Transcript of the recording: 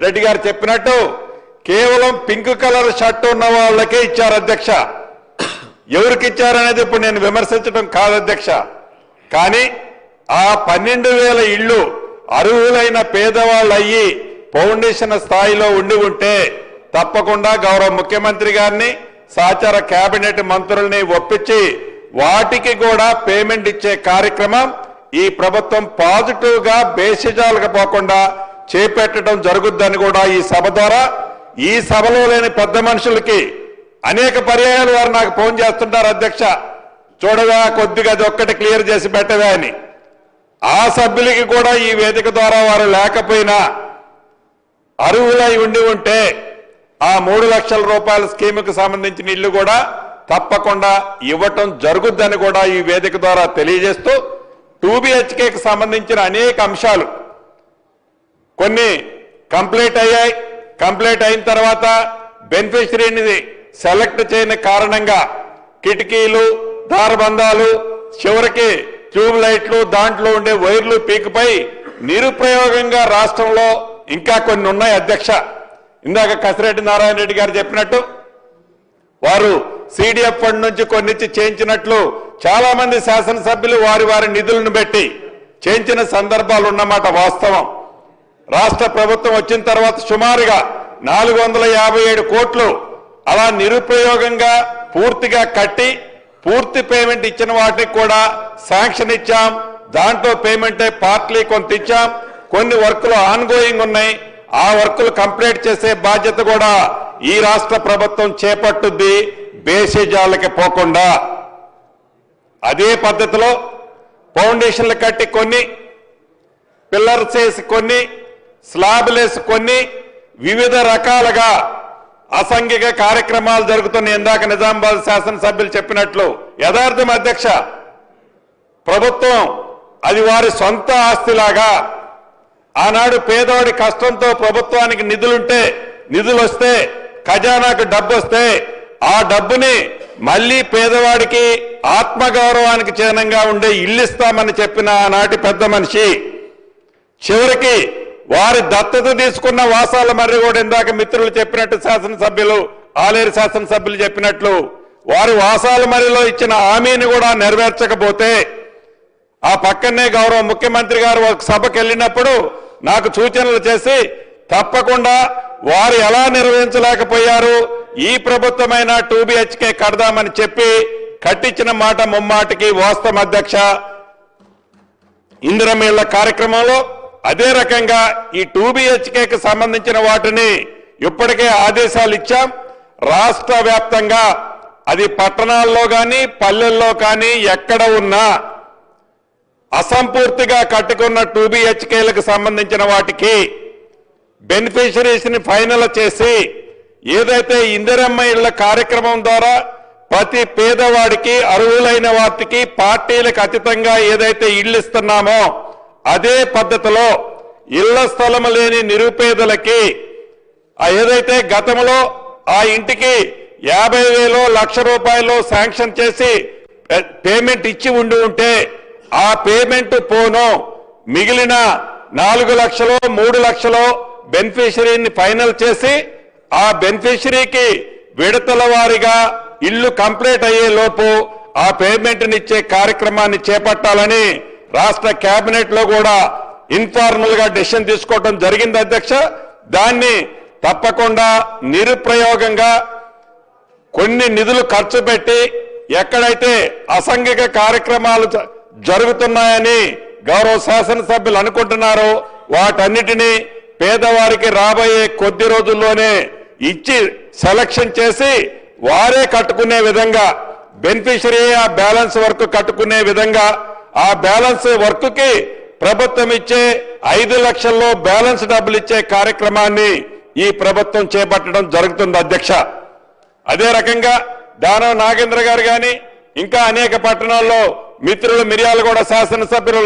రెడ్డి గారు చెప్పినట్టు కేవలం పింక్ కలర్ షర్ట్ ఉన్న వాళ్ళకే ఇచ్చారు అధ్యక్ష. ఎవరికి ఇచ్చారనేది ఇప్పుడు నేను విమర్శించడం కాదు అధ్యక్ష. కానీ ఆ 12,000 ఇళ్ళు అర్హులైన పేదవాళ్ళు అయ్యి ఫౌండేషన్ స్థాయిలో ఉండి ఉంటే తప్పకుండా గౌరవ ముఖ్యమంత్రి గారిని సహచార కేబినెట్ మంత్రుల్ని ఒప్పించి వాటికి కూడా పేమెంట్ ఇచ్చే కార్యక్రమం ఈ ప్రభుత్వం పాజిటివ్ గా బేసిజాలకు పోకుండా చేపట్టడం జరుగుద్దని కూడా ఈ సభ ద్వారా, ఈ సభలో లేని పెద్ద మనుషులకి అనేక పర్యాయాలు వారు నాకు ఫోన్ చేస్తుంటారు అధ్యక్ష, చూడగా కొద్దిగా అది ఒక్కటి క్లియర్ చేసి పెట్టవే అని. ఆ సభ్యులకి కూడా ఈ వేదిక ద్వారా వారు లేకపోయినా అర్హులై ఉండి ఉంటే ఆ 3 లక్షల రూపాయల స్కీముకు సంబంధించిన ఇల్లు కూడా తప్పకుండా ఇవ్వటం జరుగుద్దని కూడా ఈ వేదిక ద్వారా తెలియజేస్తూ 2BHKకి సంబంధించిన అనేక అంశాలు కొన్ని కంప్లీట్ అయ్యాయి. కంప్లీట్ అయిన తర్వాత బెనిఫిషరీని సెలెక్ట్ చేయని కారణంగా కిటికీలు, దారబంధాలు, చివరికి ట్యూబ్ లైట్లు, దాంట్లో ఉండే వైర్లు పీకిపై నిరుపయోగంగా రాష్ట్రంలో ఇంకా కొన్ని ఉన్నాయి అధ్యక్ష. ఇందాక కసిరెడ్డి నారాయణ రెడ్డి గారు చెప్పినట్టు వారు CDF ఫండ్ నుంచి కొన్నిచ్చి చేయించినట్లు చాలా మంది శాసనసభ్యులు వారి వారి నిధులను పెట్టి చేయించిన సందర్భాలు ఉన్నమాట వాస్తవం. రాష్ట్ర ప్రభుత్వం వచ్చిన తర్వాత సుమారుగా 457 కోట్లు అలా నిరుపయోగంగా పూర్తిగా కట్టి పూర్తి పేమెంట్ ఇచ్చిన వాటికి కూడా శాంక్షన్ ఇచ్చాం. దాంట్లో పేమెంట్ పార్ట్లీ కొంత ఇచ్చాం. కొన్ని వర్కులు ఆన్ గోయింగ్ ఉన్నాయి. ఆ వర్కులు కంప్లీట్ చేసే బాధ్యత కూడా ఈ రాష్ట్ర ప్రభుత్వం చేపట్టుద్ది బేసిజాలకి పోకుండా. అదే పద్ధతిలో ఫౌండేషన్లు కట్టి కొన్ని, పిల్లర్స్ వేసి కొన్ని, స్లాబ్లేసి కొన్ని, వివిధ రకాలుగా అసాంఘిక కార్యక్రమాలు జరుగుతున్న ఇందాక నిజామాబాద్ శాసనసభ్యులు చెప్పినట్లు యథార్థం అధ్యక్ష. ప్రభుత్వం అది వారి సొంత ఆస్తిలాగా ఆనాడు పేదవాడి కష్టంతో ప్రభుత్వానికి నిధులు వస్తే ఖజానాకు డబ్బు వస్తే ఆ డబ్బుని మళ్లీ పేదవాడికి ఆత్మగౌరవానికి చిహ్నంగా ఉండే ఇల్లు ఇస్తామని చెప్పిన ఆనాటి పెద్ద మనిషి చివరికి వారి దత్తత తీసుకున్న వాసాల మర్రి కూడా ఇందాక మిత్రులు చెప్పినట్టు శాసనసభ్యులు ఆలేరు శాసనసభ్యులు చెప్పినట్లు వారి వాసాల మర్రిలో ఇచ్చిన హామీని కూడా నెరవేర్చకపోతే ఆ పక్కనే గౌరవ ముఖ్యమంత్రి గారు ఒక సభకు వెళ్ళినప్పుడు నాకు సూచనలు చేసి తప్పకుండా వారు ఎలా నిర్వహించలేకపోయారు, ఈ ప్రభుత్వమైన 2BHK కడదామని చెప్పి కట్టించిన మాట ముమ్మాటికి వాస్తవం అధ్యక్ష. ఇందిరమ్మ ఇళ్ల కార్యక్రమంలో అదే రకంగా ఈ 2BHKకి సంబంధించిన వాటిని ఇప్పటికే ఆదేశాలు ఇచ్చాం. రాష్ట్ర వ్యాప్తంగా అది పట్టణాల్లో కానీ పల్లెల్లో కానీ ఎక్కడ ఉన్నా అసంపూర్తిగా కట్టుకున్న 2BHKలకు సంబంధించిన వాటికి బెనిఫిషరీస్ ని ఫైనల్ చేసి ఏదైతే ఇందిరమ్మ ఇళ్ల కార్యక్రమం ద్వారా ప్రతి పేదవాడికి అర్హులైన వాటికి పార్టీలకు అతీతంగా ఏదైతే ఇళ్లు ఇస్తున్నామో అదే పద్ధతిలో ఇళ్ల స్థలం లేని నిరుపేదలకి ఏదైతే గతంలో ఆ ఇంటికి 50,000 లక్ష రూపాయలు శాంక్షన్ చేసి పేమెంట్ ఇచ్చి ఉంటే ఆ పేమెంట్ పోను మిగిలిన 4 లక్షలు 3 లక్షలు బెనిఫిషరీని ఫైనల్ చేసి ఆ బెనిఫిషరీకి విడతల వారీగా ఇల్లు కంప్లీట్ అయ్యే లోపు ఆ పేమెంట్ ఇచ్చే కార్యక్రమాన్ని చేపట్టాలని రాష్ట్ర కేబినెట్ లో కూడా ఇన్ఫార్మల్ గా డెసిషన్ తీసుకోవడం జరిగింది అధ్యక్ష. దాన్ని తప్పకుండా నిరుప్రయోగంగా కొన్ని నిధులు ఖర్చు పెట్టి ఎక్కడైతే అసాంఘిక కార్యక్రమాలు జరుగుతున్నాయని గౌరవ శాసనసభ్యులు అనుకుంటున్నారో వాటన్నిటినీ పేదవారికి రాబోయే కొద్ది రోజుల్లోనే ఇచ్చి సెలక్షన్ చేసి వారే కట్టుకునే విధంగా బెనిఫిషరీ ఆ బ్యాలెన్స్ వర్క్ కట్టుకునే విధంగా ఆ బ్యాలెన్స్ వర్క్ కి ప్రభుత్వం ఇచ్చే 5 లక్షల్లో బ్యాలెన్స్ డబ్బులు ఇచ్చే కార్యక్రమాన్ని ఈ ప్రభుత్వం చేపట్టడం జరుగుతుంది అధ్యక్ష. అదే రకంగా దానం నాగేంద్ర గారు గాని ఇంకా అనేక పట్టణాల్లో మిత్రులు మిర్యాలగూడ శాసనసభ్యులు